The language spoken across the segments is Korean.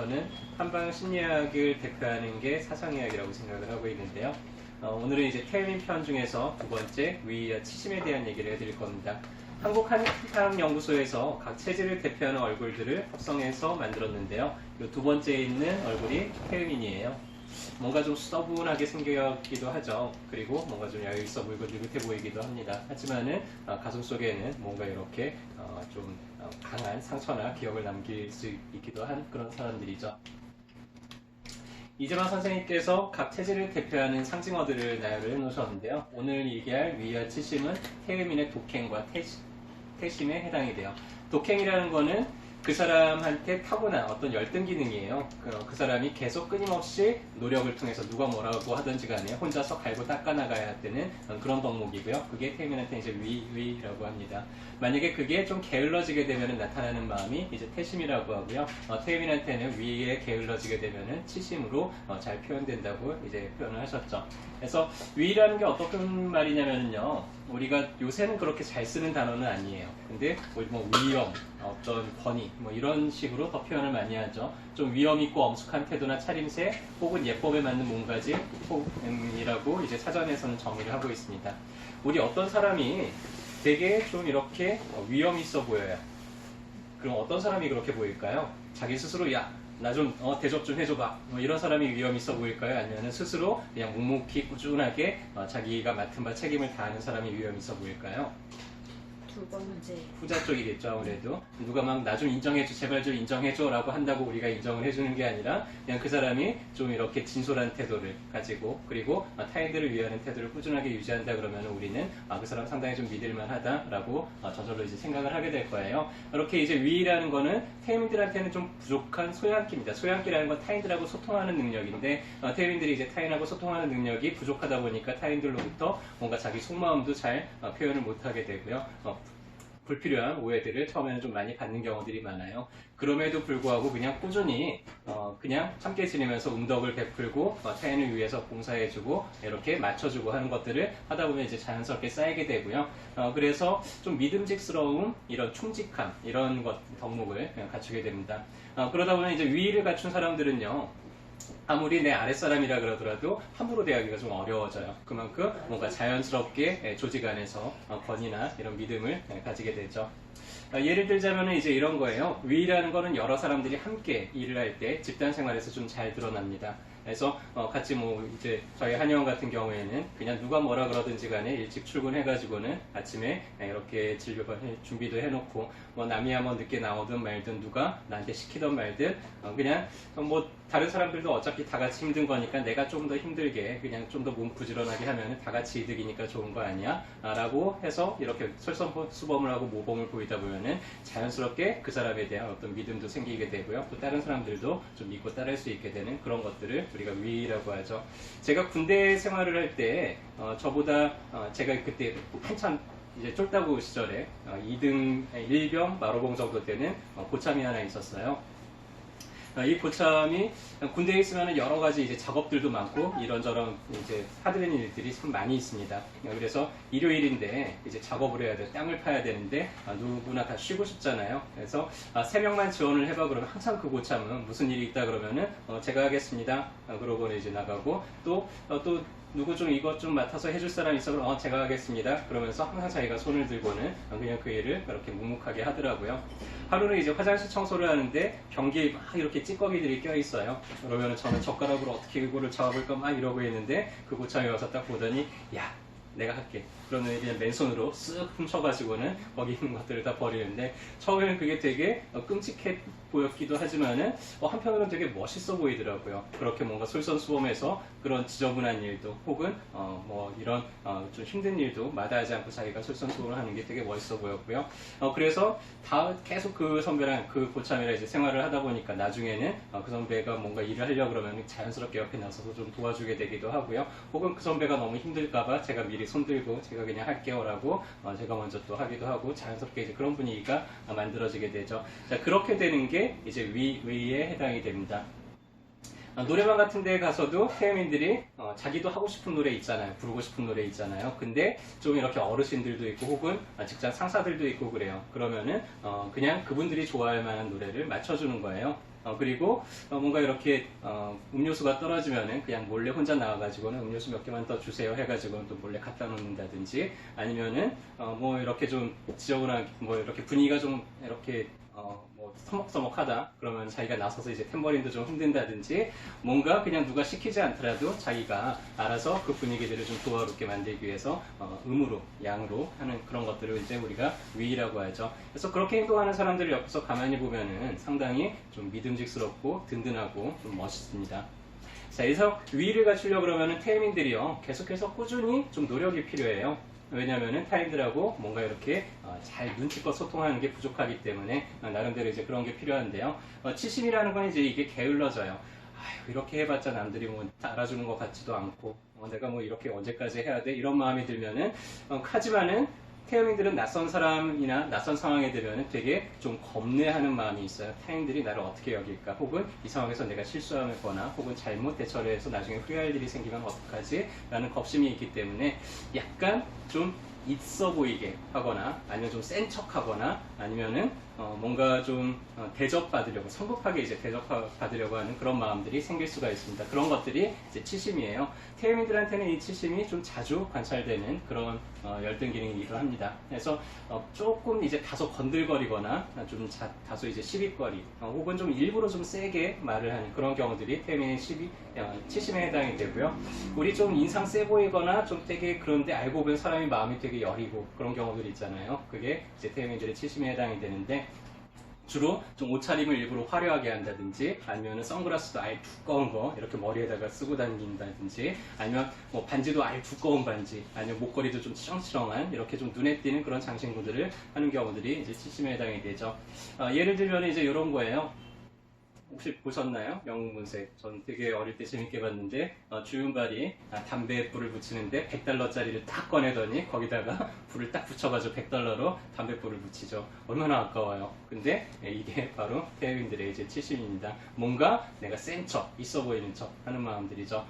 저는 한방 심리학을 대표하는 게 사상의학이라고 생각을 하고 있는데요. 오늘은 이제 태음인 편 중에서 두 번째 위와 치심에 대한 얘기를 해드릴 겁니다. 한국 한의학연구소에서 각 체질을 대표하는 얼굴들을 합성해서 만들었는데요. 이 두 번째에 있는 얼굴이 태음인이에요. 뭔가 좀 수더분하게 생겼기도 하죠. 그리고 뭔가 좀 여유 있어 보이고 느긋해 보이기도 합니다. 하지만은 가슴 속에는 뭔가 이렇게 좀 강한 상처나 기억을 남길 수 있기도 한 그런 사람들이죠. 이재만 선생님께서 각 체질을 대표하는 상징어들을 나열을 해놓으셨는데요. 오늘 얘기할 위와 치심은 태음인의 독행과 태심에 해당이 돼요. 독행이라는 거는 그 사람한테 타고난 어떤 열등 기능이에요. 그 사람이 계속 끊임없이 노력을 통해서 누가 뭐라고 하든지 간에 혼자서 갈고 닦아나가야 되는 그런 덕목이고요. 그게 태음인한테 이제 위라고 합니다. 만약에 그게 좀 게을러지게 되면 나타나는 마음이 이제 태심이라고 하고요. 태음인한테는 위에 게을러지게 되면 치심으로 잘 표현된다고 이제 표현을 하셨죠. 그래서 위라는 게 어떤 말이냐면요. 우리가 요새는 그렇게 잘 쓰는 단어는 아니에요. 근데 우리 뭐 위험, 어떤 권위, 뭐 이런 식으로 더 표현을 많이 하죠. 좀 위험 있고 엄숙한 태도나 차림새, 혹은 예법에 맞는 몸가짐이라고 이제 사전에서는 정의를 하고 있습니다. 우리 어떤 사람이 되게 좀 이렇게 위험 있어 보여요. 그럼 어떤 사람이 그렇게 보일까요? 자기 스스로 나 좀 대접 좀 해줘봐. 뭐 이런 사람이 위험 있어 보일까요? 아니면 스스로 그냥 묵묵히 꾸준하게 자기가 맡은 바 책임을 다하는 사람이 위험 있어 보일까요? 두 번째. 후자 쪽이겠죠. 아무래도 누가 막 나 좀 인정해줘, 제발 좀 인정해줘 라고 한다고 우리가 인정을 해주는 게 아니라 그냥 그 사람이 좀 이렇게 진솔한 태도를 가지고, 그리고 타인들을 위하는 태도를 꾸준하게 유지한다 그러면 우리는 그 사람 상당히 좀 믿을만 하다라고 저절로 이제 생각을 하게 될 거예요. 이렇게 이제 위라는 거는 태음인들한테는 좀 부족한 소양기입니다. 소양기라는 건 타인들하고 소통하는 능력인데, 태음인들이 이제 타인하고 소통하는 능력이 부족하다 보니까 타인들로부터 뭔가 자기 속마음도 잘 표현을 못하게 되고요. 불필요한 오해들을 처음에는 좀 많이 받는 경우들이 많아요. 그럼에도 불구하고 그냥 꾸준히 그냥 함께 지내면서 음덕을 베풀고 타인을 위해서 봉사해주고 이렇게 맞춰주고 하는 것들을 하다 보면 이제 자연스럽게 쌓이게 되고요. 그래서 좀 믿음직스러움, 이런 충직함, 이런 덕목을 갖추게 됩니다. 그러다 보면 이제 위를 갖춘 사람들은요. 아무리 내 아랫사람이라 그러더라도 함부로 대하기가 좀 어려워져요. 그만큼 뭔가 자연스럽게 조직 안에서 권위나 이런 믿음을 가지게 되죠. 예를 들자면 이제 이런 거예요. 위라는 거는 여러 사람들이 함께 일을 할 때 집단 생활에서 좀 잘 드러납니다. 그래서 같이 뭐 이제 저희 한의원 같은 경우에는 그냥 누가 뭐라 그러든지 간에 일찍 출근해가지고는 아침에 이렇게 진료 준비도 해놓고 뭐 남이야 뭐 늦게 나오든 말든 누가 나한테 시키던 말든 그냥 뭐 다른 사람들도 어차피 다 같이 힘든 거니까 내가 좀 더 힘들게 그냥 좀 더 몸 부지런하게 하면 다 같이 이득이니까 좋은 거 아니야? 라고 해서 이렇게 솔선수범을 하고 모범을 보이다 보면은 자연스럽게 그 사람에 대한 어떤 믿음도 생기게 되고요. 또 다른 사람들도 좀 믿고 따를 수 있게 되는 그런 것들을 우리가 위라고 하죠. 제가 군대 생활을 할 때 저보다 제가 그때 한참 이제 쫄다구 시절에 2등 1병 마로봉 정도 되는 고참이 하나 있었어요. 이 고참이 군대에 있으면 여러 가지 이제 작업들도 많고 이런저런 이제 하드는 일들이 참 많이 있습니다. 그래서 일요일인데 이제 작업을 해야 돼. 땅을 파야 되는데 누구나 다 쉬고 싶잖아요. 그래서 3명만 지원을 해봐 그러면 항상 그 고참은 무슨 일이 있다 그러면은 제가 하겠습니다. 그러고는 이제 나가고 또 누구 좀 이것 좀 맡아서 해줄 사람 있어? 그럼 제가 하겠습니다. 그러면서 항상 자기가 손을 들고는 그냥 그 일을 그렇게 묵묵하게 하더라고요. 하루는 이제 화장실 청소를 하는데 변기에 막 이렇게 찌꺼기들이 껴있어요. 그러면 저는 젓가락으로 어떻게 이거를 잡아볼까 막 이러고 있는데 그 고참이 와서 딱 보더니 야 내가 할게. 그러면 그냥 맨손으로 쓱 훔쳐가지고는 거기 있는 것들을 다 버리는데 처음에는 그게 되게 끔찍해 보였기도 하지만은 한편으로는 되게 멋있어 보이더라고요. 그렇게 뭔가 솔선수범해서 그런 지저분한 일도 혹은 뭐 이런 좀 힘든 일도 마다하지 않고 자기가 솔선수범을 하는 게 되게 멋있어 보였고요. 그래서 계속 그 선배랑 그 고참이랑 이제 생활을 하다 보니까 나중에는 그 선배가 뭔가 일을 하려고 그러면 자연스럽게 옆에 나서서 좀 도와주게 되기도 하고요. 혹은 그 선배가 너무 힘들까봐 제가 미리 손들고 제가 그냥 할게요라고 제가 먼저 또 하기도 하고 자연스럽게 이제 그런 분위기가 만들어지게 되죠. 자, 그렇게 되는 게 이제 위에 해당이 됩니다. 노래방 같은 데 가서도 태음인들이 자기도 하고 싶은 노래 있잖아요. 부르고 싶은 노래 있잖아요. 근데 좀 이렇게 어르신들도 있고 혹은 직장 상사들도 있고 그래요. 그러면은 그냥 그분들이 좋아할 만한 노래를 맞춰주는 거예요. 그리고 뭔가 이렇게 음료수가 떨어지면은 그냥 몰래 혼자 나와가지고는 음료수 몇 개만 더 주세요 해가지고 또 몰래 갖다 놓는다든지, 아니면은 뭐 이렇게 좀 지저분한 뭐 이렇게 분위기가 좀 이렇게 뭐 서먹서먹하다 그러면 자기가 나서서 이제 탬버린도 좀 흔든다든지, 뭔가 그냥 누가 시키지 않더라도 자기가 알아서 그 분위기들을 좀 조화롭게 만들기 위해서 음으로 양으로 하는 그런 것들을 이제 우리가 위라고 하죠. 그래서 그렇게 행동하는 사람들을 옆에서 가만히 보면은 상당히 좀 믿음직스럽고 든든하고 좀 멋있습니다. 자, 그래서 위를 갖추려고 그러면은 태민들이요 계속해서 꾸준히 좀 노력이 필요해요. 왜냐면은 타인들하고 뭔가 이렇게 잘 눈치껏 소통하는 게 부족하기 때문에 나름대로 이제 그런 게 필요한데요. 치심이라는 건 이제 이게 게을러져요. 아휴, 이렇게 해봤자 남들이 뭐 알아주는 것 같지도 않고, 내가 뭐 이렇게 언제까지 해야 돼? 이런 마음이 들면은, 하지만은 태음인들은 낯선 사람이나 낯선 상황에 되면은 되게 좀 겁내하는 마음이 있어요. 타인들이 나를 어떻게 여길까? 혹은 이 상황에서 내가 실수하거나 혹은 잘못 대처를 해서 나중에 후회할 일이 생기면 어떡하지? 라는 겁심이 있기 때문에 약간 좀 있어 보이게 하거나 아니면 좀 센 척하거나 아니면은 뭔가 좀 대접받으려고, 성급하게 이제 대접받으려고 하는 그런 마음들이 생길 수가 있습니다. 그런 것들이 이제 치심이에요. 태음인들한테는 이 치심이 좀 자주 관찰되는 그런 열등 기능이기도 합니다. 그래서 조금 이제 다소 건들거리거나 좀 다소 이제 시비거리 혹은 좀 일부러 좀 세게 말을 하는 그런 경우들이 태음인의 치심에 해당이 되고요. 우리 좀 인상 세 보이거나 좀 되게 그런데 알고 보면 사람이 마음이 되게 여리고 그런 경우들이 있잖아요. 그게 이제 태음인들의 치심에 해당이 되는데, 주로 좀 옷차림을 일부러 화려하게 한다든지, 아니면 선글라스도 아예 두꺼운 거 이렇게 머리에다가 쓰고 다닌다든지, 아니면 뭐 반지도 아예 두꺼운 반지, 아니면 목걸이도 좀 치렁치렁한 이렇게 좀 눈에 띄는 그런 장신구들을 하는 경우들이 이제 치심에 해당이 되죠. 예를 들면 이제 이런 거예요. 혹시 보셨나요? 영웅문색. 전 되게 어릴 때 재밌게 봤는데, 주윤발이 담배에 불을 붙이는데 100달러짜리를 딱 꺼내더니 거기다가 불을 딱 붙여가지고 100달러로 담배불을 붙이죠. 얼마나 아까워요. 근데 이게 바로 태음인들의 이제 치심입니다. 뭔가 내가 센 척, 있어 보이는 척 하는 마음들이죠.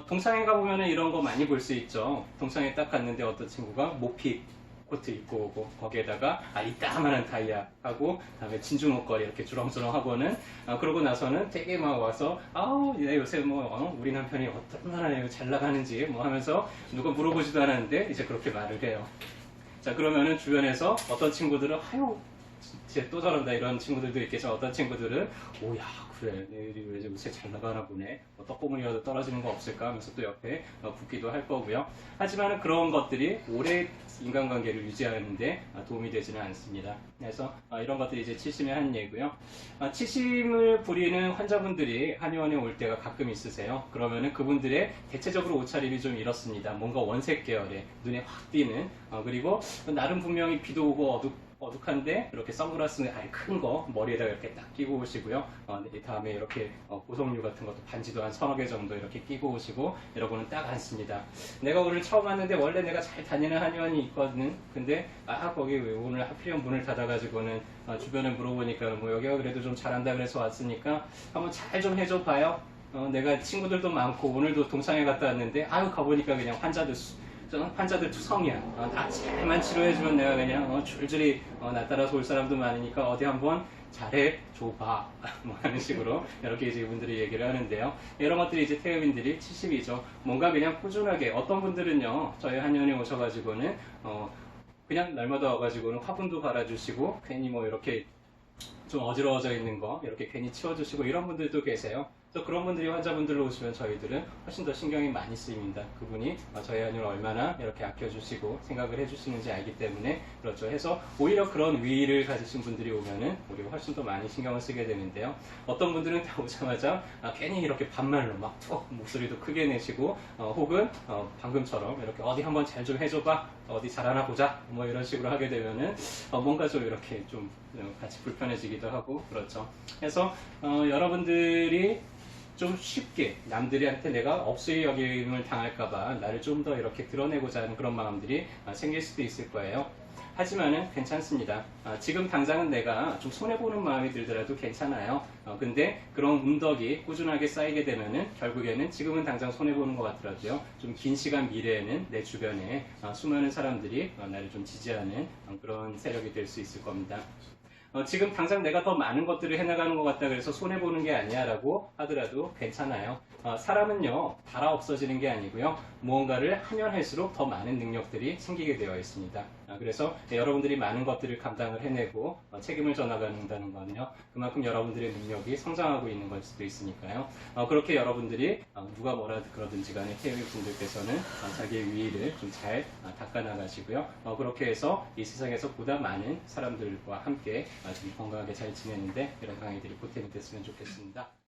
동창회 가보면 이런 거 많이 볼 수 있죠. 동창회 딱 갔는데 어떤 친구가 모피 코트 입고 오고 거기에다가 이따만한 다이아 하고 그다음에 진주 목걸이 이렇게 주렁주렁 하고는 그러고 나서는 되게 막 와서 얘 요새 뭐 우리 남편이 얼마나 잘 나가는지 뭐 하면서 누가 물어보지도 않았는데 이제 그렇게 말을 해요. 자, 그러면은 주변에서 어떤 친구들은 아유 쟤 또 저런다 이런 친구들도 있겠지만, 어떤 친구들은 오야 그래 내일이 왜 요새 잘 나가나 보네, 떡고물이라도 떨어지는 거 없을까 하면서 또 옆에 붙기도 할 거고요. 하지만 그런 것들이 오래 인간관계를 유지하는데 도움이 되지는 않습니다. 그래서 이런 것들이 이제 치심의 한 예고요. 치심을 부리는 환자분들이 한의원에 올 때가 가끔 있으세요. 그러면은 그분들의 대체적으로 옷차림이 좀 이렇습니다. 뭔가 원색 계열의 눈에 확 띄는, 그리고 나름 분명히 비도 오고 어둑한데 이렇게 선글라스 아예 큰 거 머리에다가 이렇게 딱 끼고 오시고요. 다음에 이렇게 보석류 같은 것도 반지도 한 서너 개 정도 이렇게 끼고 오시고 이러고는 딱 앉습니다. 내가 오늘 처음 왔는데 원래 내가 잘 다니는 한의원이 있거든. 근데 거기 왜 오늘 하필이면 문을 닫아가지고는 주변에 물어보니까 뭐 여기가 그래도 좀 잘한다 그래서 왔으니까 한번 잘 좀 해줘 봐요. 내가 친구들도 많고 오늘도 동창회 갔다 왔는데 가보니까 그냥 환자들 투성이야. 나 잘만 치료해주면 내가 그냥 줄줄이 나 따라서 올 사람도 많으니까 어디 한번 잘해줘봐. 뭐 하는 식으로 이렇게 이제 이분들이 얘기를 하는데요. 이런 것들이 이제 태음인들이 70이죠. 뭔가 그냥 꾸준하게, 어떤 분들은요 저희 한의원에 오셔가지고는 그냥 날마다 와가지고는 화분도 갈아주시고 괜히 뭐 이렇게 좀 어지러워져 있는 거 이렇게 괜히 치워주시고 이런 분들도 계세요. 또 그런 분들이 환자분들로 오시면 저희들은 훨씬 더 신경이 많이 쓰입니다. 그분이 저희 한의를 얼마나 이렇게 아껴주시고 생각을 해주시는지 알기 때문에 그렇죠. 해서 오히려 그런 위를 가지신 분들이 오면은 우리가 훨씬 더 많이 신경을 쓰게 되는데요. 어떤 분들은 다 오자마자 괜히 이렇게 반말로 막 툭 목소리도 크게 내시고 혹은 방금처럼 이렇게 어디 한번 잘 좀 해줘봐, 어디 잘하나 보자 뭐 이런 식으로 하게 되면은 뭔가 좀 이렇게 좀 같이 불편해지기도 하고 그렇죠. 그래서 여러분들이 좀 쉽게 남들한테 내가 업수의 여김을 당할까봐 나를 좀 더 이렇게 드러내고자 하는 그런 마음들이 생길 수도 있을 거예요. 하지만은 괜찮습니다. 지금 당장은 내가 좀 손해보는 마음이 들더라도 괜찮아요. 근데 그런 운덕이 꾸준하게 쌓이게 되면은 결국에는 지금은 당장 손해보는 것 같더라도요. 좀 긴 시간 미래에는 내 주변에 수많은 사람들이 나를 좀 지지하는 그런 세력이 될 수 있을 겁니다. 지금 당장 내가 더 많은 것들을 해나가는 것 같다 그래서 손해보는 게 아니야 라고 하더라도 괜찮아요. 사람은요, 달아 없어지는 게 아니고요. 무언가를 하면 할수록 더 많은 능력들이 생기게 되어 있습니다. 그래서 여러분들이 많은 것들을 감당을 해내고 책임을 져나간다는 거는요. 그만큼 여러분들의 능력이 성장하고 있는 걸 수도 있으니까요. 그렇게 여러분들이 누가 뭐라 그러든지 간에 KO분들께서는 자기의 위의를 좀 잘 닦아나가시고요. 그렇게 해서 이 세상에서 보다 많은 사람들과 함께 좀 건강하게 잘 지내는데 이런 강의들이 보탬이 됐으면 좋겠습니다.